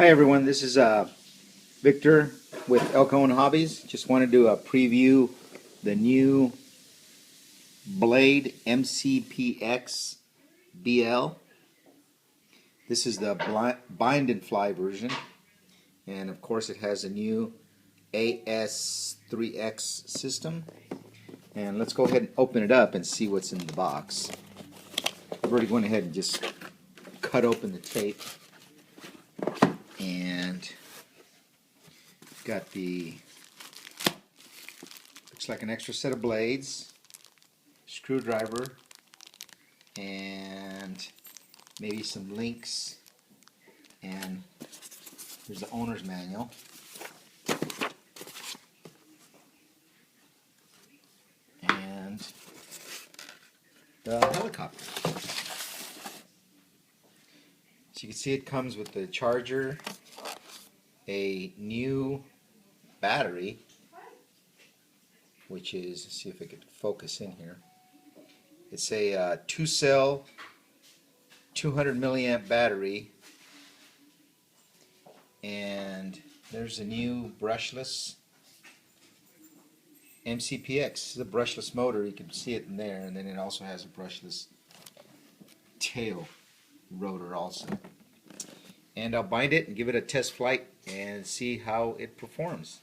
Hi everyone, this is Victor with Elk Owen Hobbies. Just want to do a preview the new blade Mcpx BL. This is the bind and fly version, and of course it has a new AS3X system. And let's go ahead and open it up and see what's in the box. I've already gone ahead and just cut open the tape, and got the, looks like an extra set of blades, screwdriver, and maybe some links, and there's the owner's manual. And the helicopter. So you can see it comes with the charger, a new battery, which is, let's see if I could focus in here. It's a 2-cell 200 milliamp battery, and there's a new brushless Mcpx. This is a brushless motor, you can see it in there, and then it also has a brushless tail rotor also. And I'll bind it and give it a test flight and see how it performs.